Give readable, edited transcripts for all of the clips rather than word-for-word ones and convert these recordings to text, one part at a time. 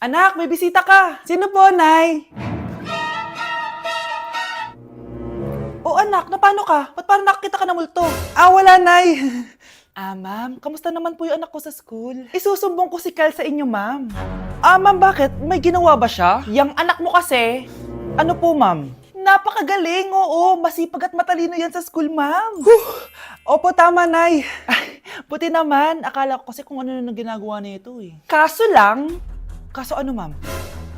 Anak, may bisita ka. Sino po, Nay? Oh, anak, na paano ka? Ba't parang nakakita ka na multo? Wala, Nay. Ma'am, kamusta naman po yung anak ko sa school? Isusumbong ko si Kyle sa inyo, ma'am. Ma'am, bakit? May ginawa ba siya? Yang anak mo kasi. Ano po, ma'am? Napakagaling, oo. Masipag at matalino yan sa school, ma'am. Opo, tama, Nay. Ay, buti naman. Akala ko kasi kung ano na ginagawa nito eh. Kaso ano, ma'am?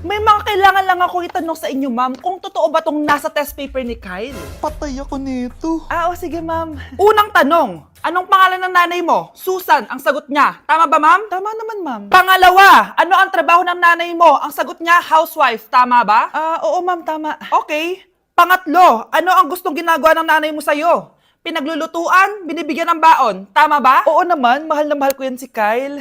May mga kailangan lang ako itanong sa inyo, ma'am, kung totoo ba tong nasa test paper ni Kyle? Patay ako nito. Sige, ma'am. Unang tanong, anong pangalan ng nanay mo? Susan, ang sagot niya. Tama ba, ma'am? Tama naman, ma'am. Pangalawa, ano ang trabaho ng nanay mo? Ang sagot niya, housewife. Tama ba? Oo, ma'am, tama. Okay. Pangatlo, ano ang gustong ginagawa ng nanay mo sa'yo? Pinaglulutuan, binibigyan ng baon. Tama ba? Oo naman, mahal na mahal ko yan si Kyle.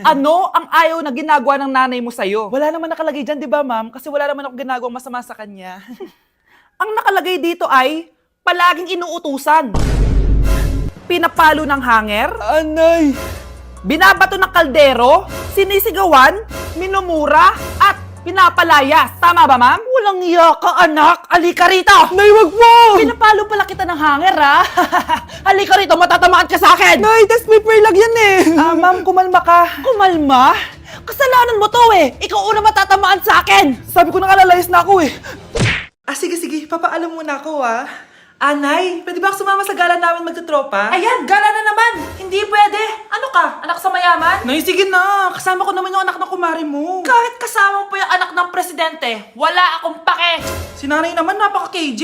Ano ang ayaw na ginagawa ng nanay mo sa'yo? Wala naman nakalagay dyan, di ba, ma'am? Kasi wala naman ako ginagawang masama sa kanya. Ang nakalagay dito ay, palaging inuutusan. Pinapalo ng hanger. Anay! Binabato ng kaldero. Sinisigawan. Minumura. At pinapalayas. Tama ba, ma'am? Walang iya ka, anak. Halika rito. Nay, wag mo! Pinapalo pala kita ng hanger, ha? Halika rito, matatamaan ka sa akin. Nay, test paper lang yan eh! Ma'am, kumalma ka. Kumalma? Kasalanan mo to eh. Ikaw una matatamaan sa akin. Sabi ko na lalayas na ako eh. Sige, papaalam muna ako Nay, pwede ba ako sumama sa gala namin magtutropa? Ayan, gala na naman. Hindi pwede. Ano ka? Anak sa mayaman? Nay, sige na. Kasama ko naman yung anak ng kumari mo. Kahit kasama mo pa yung anak ng presidente, wala akong pake. Si nanay naman, napaka-KJ.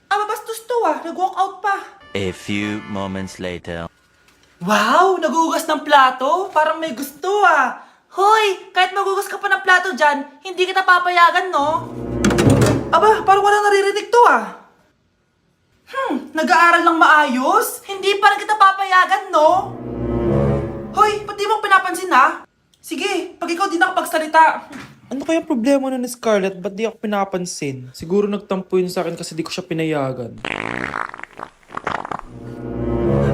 Mabastos to nag-walk out pa. A few moments later. Wow, nagugas ng plato. Parang may gusto Hoy, kahit magugas ka pa ng plato dyan, hindi kita papayagan, no? Parang wala naririnig to Nag-aaral ng maayos? Hindi pa rin kita papayagan, no? Hoy, ba't di mo pinapansin Sige, pag ikaw di nakapagsalita. Ano kaya problema nun ni Scarlett? Ba't di ako pinapansin? Siguro nagtampo yun sa akin kasi di ko siya pinayagan.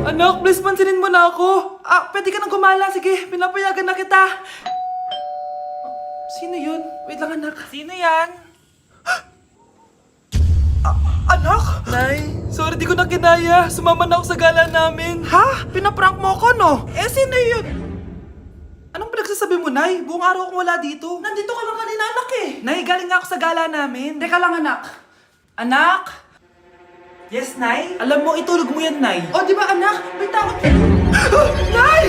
Anak, please pansinin mo na ako. Pwede ka nang gumala. Sige, pinapayagan na kita. Sino yun? Wait lang, anak. Sino yan? Anak? Nay, sorry di ko na kinaya. Sumama na ako sa gala namin. Pinaprank mo ako, no? Sino yun? Anong pinagsasabi mo, Nay? Buong araw akong wala dito. Nandito ka lang kanina, anak Nay, galing nga ako sa gala namin. Teka lang, anak. Anak? Yes, Nay? Alam mo, itulog mo yan, Nay. Di ba, anak? May takot. Nay!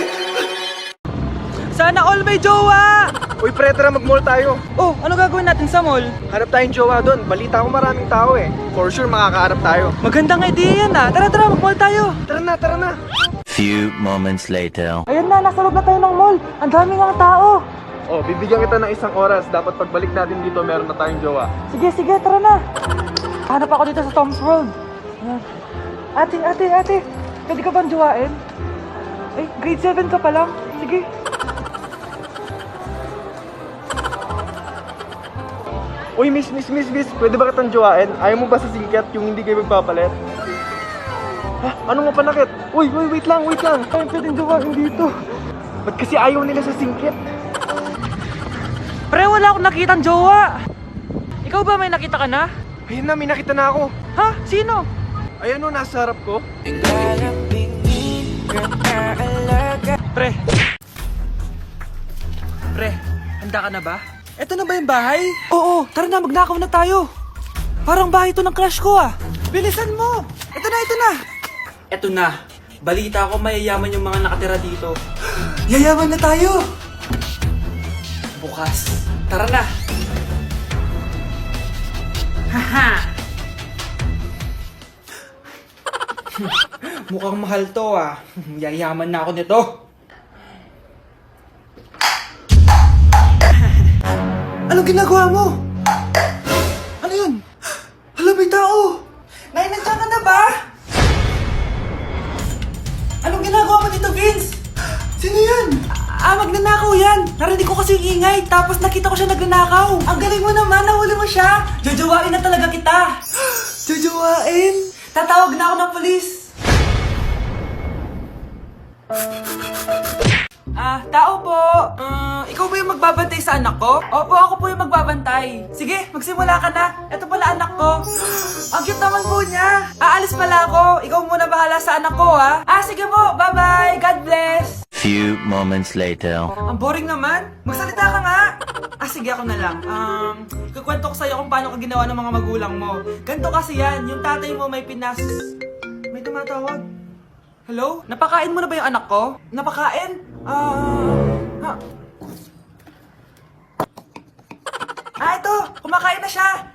Sana all may jowa! Uy, pre, tara mag-mall tayo. Ano gagawin natin sa mall? Hanap tayong jowa doon. Balita ko maraming tao For sure, makakaharap tayo. Magandang idea yan Tara, mag-mall tayo. Tara na. Few moments later. Ayan na, nasa loob na tayo ng mall. Ang dami nga tao. Bibigyan kita ng isang oras. Dapat pagbalik natin dito, meron na tayong jowa. Sige, tara na. Hanap ako dito sa Tom's World. Ayan. Ate. Pwede ka bang jowain? Grade 7 ka pa lang. Sige. Uy, miss. Pwede ba kitang jowain? Ayaw mo ba sa singkat yung hindi kayo magpapalit? Ano nga panakit? Uy, wait lang. Ay, pwedeng jowain dito. Ba't kasi ayaw nila sa singkat? Pre, wala akong nakitang jowa. Ikaw ba may nakita ka na? Ayun na, may nakita na ako. Sino? Ayan nasa harap ko. Pre, handa ka na ba? Eto na ba yung bahay? Oo, tara na, magnakaw na tayo. Parang bahay to ng crush ko Bilisan mo! Ito na! Eto na, balita ko mayayaman yung mga nakatira dito. Yayaman na tayo! Bukas, tara na! Haha! Mukhang mahal to Yayaman na ako nito. Anong ginagawa mo? Ano yun? Hala, may tao! Nay, nandiyan ka na ba? Anong ginagawa mo dito, Vince? Sino yun? Magnanakaw yan! Narinig ko kasi yung ingay, tapos nakita ko siya nagnanakaw. Ang galing mo naman, nahuli mo siya! Jojowain na talaga kita! Jojowain? Tatawag na ako ng polis! Tao po. Ikaw ba yung magbabantay sa anak ko? Opo, ako po yung magbabantay. Sige, magsimula ka na. Ito pala anak ko. Ang cute naman po niya. Aalis pala ako. Ikaw muna bahala sa anak ko, ha? Sige po. Bye-bye. God bless. Few moments later. Ang boring naman. Magsalita ka nga. Sige, ako na lang. Kukwento ko sa'yo kung paano ka ginawa ng mga magulang mo. Ganto kasi yan. Yung tatay mo may May tumatawag. Hello? Napakain mo na ba yung anak ko? Napakain? Ito! Kumakain na siya!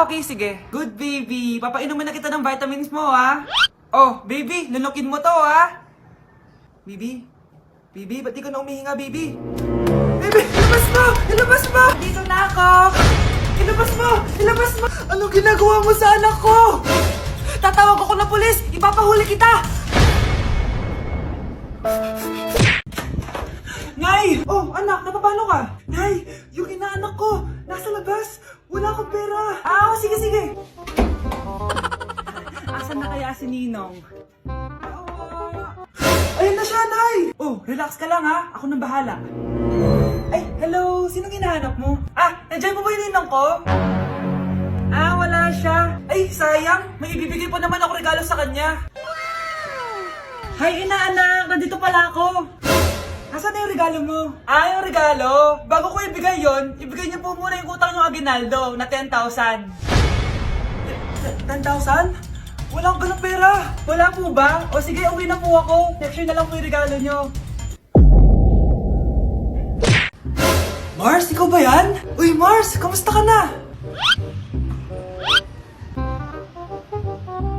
Okay, sige. Good baby. Papainumin na kita ng vitamins mo, ha? Oh, baby, lunukin mo to, ha? Baby? Baby, ba't di ka na umihinga, baby? Baby, ilabas mo! Ilabas mo! Dito na ako! Ilabas mo! Ilabas mo! Anong ginagawa mo sa anak ko? Tatawag ako ng pulis! Ipapahuli kita! Nay! Oh, anak, napapalo ka? Nay, yung inaanak ko, nasa labas. Wala akong pera. Sige, sige. Asan na kaya si Ninong? Ayun na siya, Nay! Oh, relax ka lang, ha? Ako nang bahala. Ay, hello! Sinong hinahanap mo? Nandiyan mo ba yung Ninong ko? Wala siya. Ay, sayang. May ibibigay pa naman ako regalo sa kanya. Hi, inaanak! Nandito pala ako! Nasaan na yung regalo mo? Yung regalo? Bago ko ibigay yon, ibigay niyo po muna yung utang yung aginaldo na 10,000. 10,000? Wala akong ganong pera. Wala po ba? O sige, uwi na po ako. Next year na lang po yung regalo niyo. Mars, ikaw ba yan? Uy, Mars, kamusta ka na?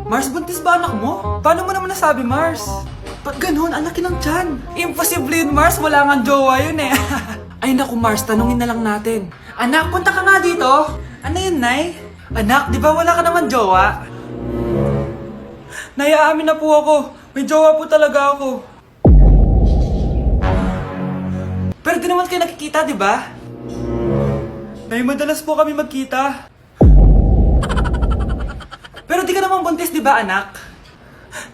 Mars, buntis ba anak mo? Paano mo naman nasabi, Mars? Ba't ganun? Anakin ng tiyan. Imposible yun, Mars. Wala nga jowa yun eh. Ay naku, Mars. Tanungin na lang natin. Anak, punta ka nga dito. Ano yun, Nay? Anak, di ba wala ka naman jowa? Nay, aamin na po ako. May jowa po talaga ako. Pero di naman kayo nakikita, di ba? Nay, madalas po kami magkita. Pero di ka naman buntis, di ba, anak?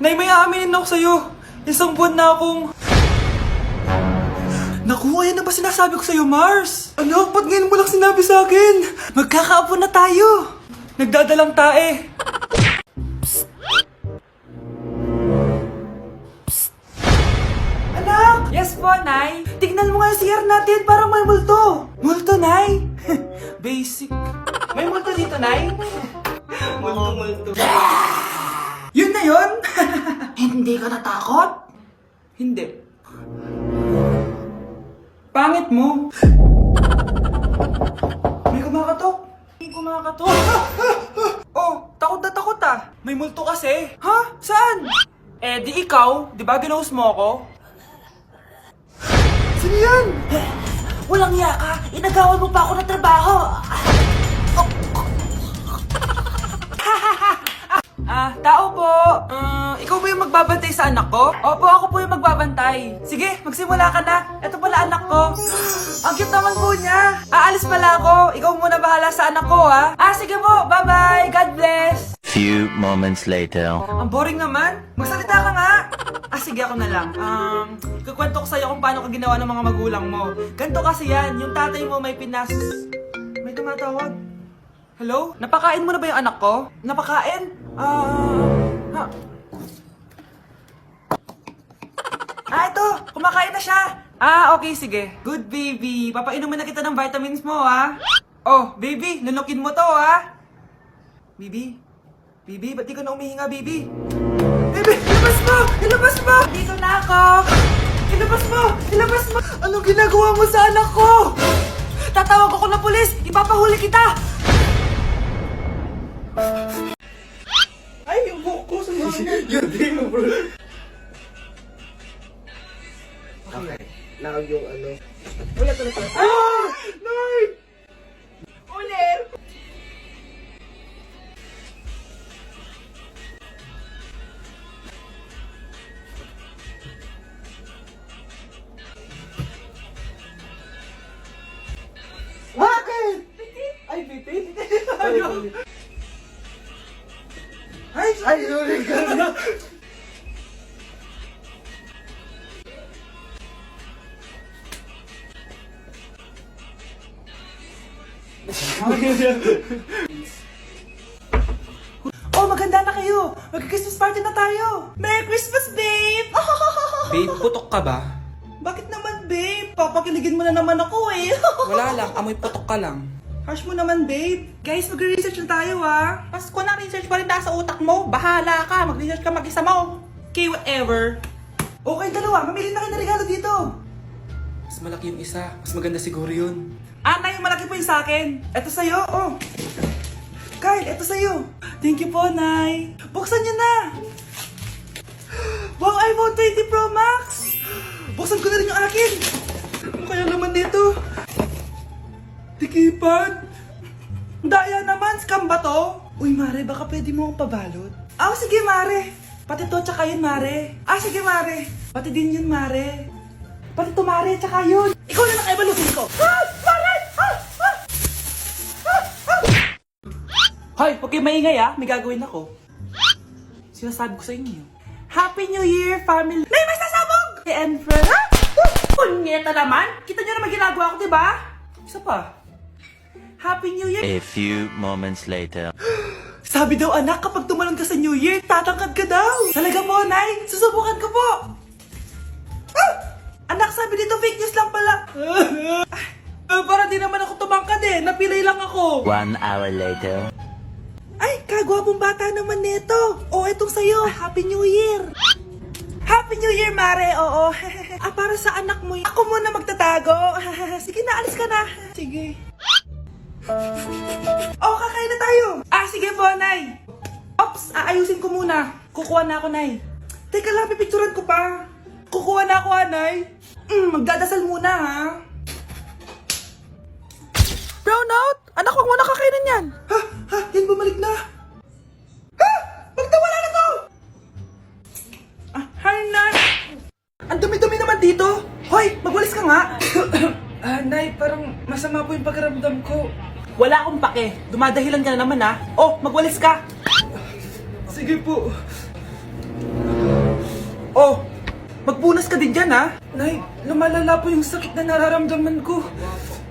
Nay, may aaminin ako sa'yo. Isang buwan na akong... Naku, ayan na ba sinasabi ko sa'yo, Mars? Anak, ba't ngayon mo lang sinabi sa akin? Magkakaapo na tayo. Nagdadalang tae. Psst. Psst. Anak! Yes po, Nay. Tignan mo nga yung CR natin, parang may multo. Multo, Nay? Basic. May multo dito, Nay? Multo. Yun na yun? Hindi ka natakot? Hindi. Pangit mo. May kumakatok. May kumakatok. Oh, takot na takot ah. May multo kasi. Ha? Saan? Di ikaw. Di ba ginost mo ako? Sino yan? Walang iya ka. Inagawan mo pa ako ng trabaho. Tao po. Ikaw ba yung magbabantay sa anak ko? Opo, ako po yung magbabantay. Sige, magsimula ka na. Ito pala anak ko. Ang cute naman po niya. Aalis pala ako. Ikaw muna bahala sa anak ko, ha? Sige po. Bye-bye. God bless. Few moments later. Ang boring naman. Magsalita ka nga. Sige, ako na lang. Kukwento ko sa'yo kung paano ka ginawa ng mga magulang mo. Ganto kasi yan. Yung tatay mo may May tumatawag. Hello? Napakain mo na ba yung anak ko? Napakain? Ito! Kumakain na siya! Okay, sige. Good baby. Papainumin na kita ng vitamins mo, ha? Oh, baby, lunukin mo to, ha? Baby? Baby, ba't di ka na umihinga, baby? Baby, ilabas mo! Ilabas mo! Dito na ako! Ilabas mo! Ilabas mo! Anong ginagawa mo sa anak ko? Tatawag ako ng pulis! Ipapahuli kita! Ay, yung buhok ko sa mga. Yun, di mo, bro. Okay. Now yung ano. Ulit. Nay! Ulit! Bakit? Ay, pipi? Ay, sorry ka na. Oh, maganda na kayo! Mag-Christmas party na tayo! Merry Christmas, babe! Babe, putok ka ba? Bakit naman, babe? Papakiligin mo na naman ako eh. Wala lang, amoy putok ka lang. Harsh mo naman, babe. Guys, mag-research na tayo, ah. Pasko na, research pa rin nasa utak mo. Bahala ka, mag-research ka mag-isa mo. Okay, whatever. Okay, dalawa. Mamili na kayo ng regalo dito. Mas malaki yung isa, mas maganda siguro yun. Nay, yung malaki po yung sa akin. Ito sa'yo, oh. Kyle, ito sa'yo. Thank you po, Nay. Buksan niyo na. Wow, iPhone 20 Pro Max. Buksan ko na rin yung akin. Ano kaya naman dito? Tikipan. Daya naman, scam ba to? Uy, Mare, baka pwede mo akong pabalot. Sige, Mare. Pati to, tsaka yun, Mare. Sige, Mare. Pati din yun, Mare. Pati to, Mare, tsaka yun. Ikaw na lang ay balutin ko. Mare! Hoy, huwag kayong maingay may gagawin ako. Sinasabi ko sa inyo. Happy New Year, family! Nay, may sasabog! And friend, punyeta naman! Kita nyo naman ginagawa ko, diba? Isa pa. Happy New Year! A few moments later. Sabi daw anak, kapag tumalon ka sa New Year, tatangkad ka daw. Talaga po, Nay. Susubukan ko po. Anak, sabi dito fake news lang pala. Para di naman ako tumangkad Napilay lang ako. 1 hour later. Ay, kagwapong bata naman nito. Etong sa'yo. Happy New Year. Happy New Year, Mare. Oo. Para sa anak mo. Ako muna magtatago. Sige na, alis ka na. Sige. Kakain na tayo. Sige po, Nay. Ops, aayusin ko muna. Kukuha na ako, Nay. Teka lang, pipicturan ko pa. Kukuha na ako, Nay. Magdadasal muna, ha? Brownout! Anak, huwag mo na kakainin yan. Yan bumalik na. Magtawala na to! Hi, Nay. Ang dumi-dumi naman dito. Hoy, magwalis ka nga. Nay, parang masama po yung pakiramdam ko. Wala akong pake. Dumadahilan ka na naman, ha? Magwalis ka. Sige po. Magpunas ka din dyan, ha? Nay, lumalala po yung sakit na nararamdaman ko.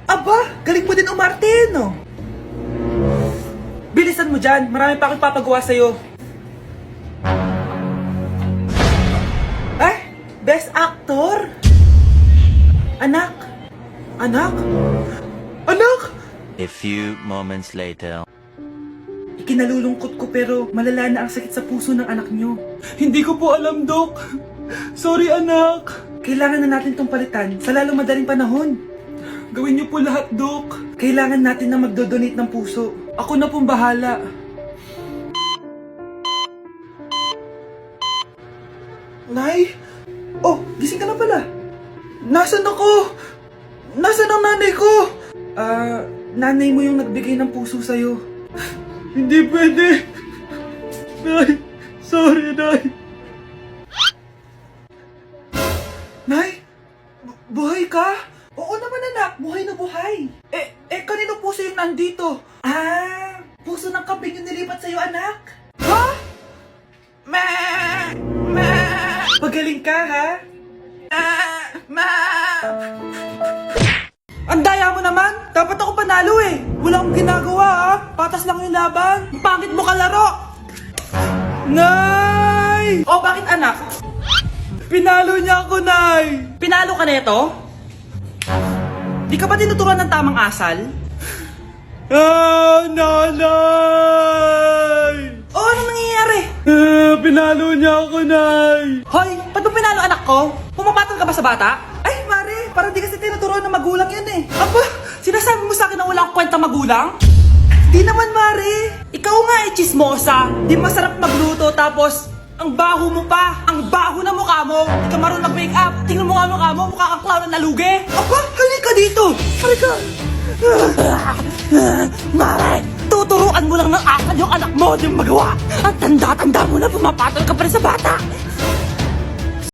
Aba, galing mo din umarte, no? Bilisan mo dyan. Marami pa akong papagawa sa'yo. Best actor? Anak? Anak? Anak? A few moments later. Ikinalulungkot ko pero malala na ang sakit sa puso ng anak nyo. Hindi ko po alam, Dok. Sorry, anak. Kailangan na natin tong palitan sa lalong madaling panahon. Gawin niyo po lahat, Dok. Kailangan natin na magdodonate ng puso. Ako na pong bahala. Nay? Gising ka na pala. Nasaan ako? Nasaan ang nanay ko? Nanay mo yung nagbigay ng puso sa'yo. Hindi pwede. Nay, sorry, Nay. Nay? Buhay ka? Oo naman, anak. Buhay na buhay. Kanino puso yung nandito? Puso ng kambing yung nilipat sa'yo, anak. Ha? Pagaling ka, ha? Ang daya mo naman! Dapat ako panalo Wala akong ginagawa, ha? Patas lang yung laban. Ang pangit mo kalaro! Nay! Bakit, anak? Pinalo niya ako, Nay! Pinalo ka neto? Di ka ba tinuturuan ng tamang asal? Nanay! Ano nangyayari? Pinalo niya ako, Nay! Hoy, ba't mo pinalo anak ko? Pumapatol ka ba sa bata? Ay, Mare, parang di kasi tinuturuan ng magulang yan Aba, sinasabi mo sa akin na wala akong kwenta magulang? Di naman, Mare. Ikaw nga chismosa. Di masarap magluto tapos ang baho mo pa. Ang baho na mukha mo. Di ka marunong mag-make up. Tingnan mo nga mukha mo. Mukha kang clown na nalugi. Aba, halika dito. Halika. Mare, tuturuan mo lang ng asal yung anak mo. Di mo magawa. Ang tanda-tanda mo na pumapatol ka pa rin sa bata.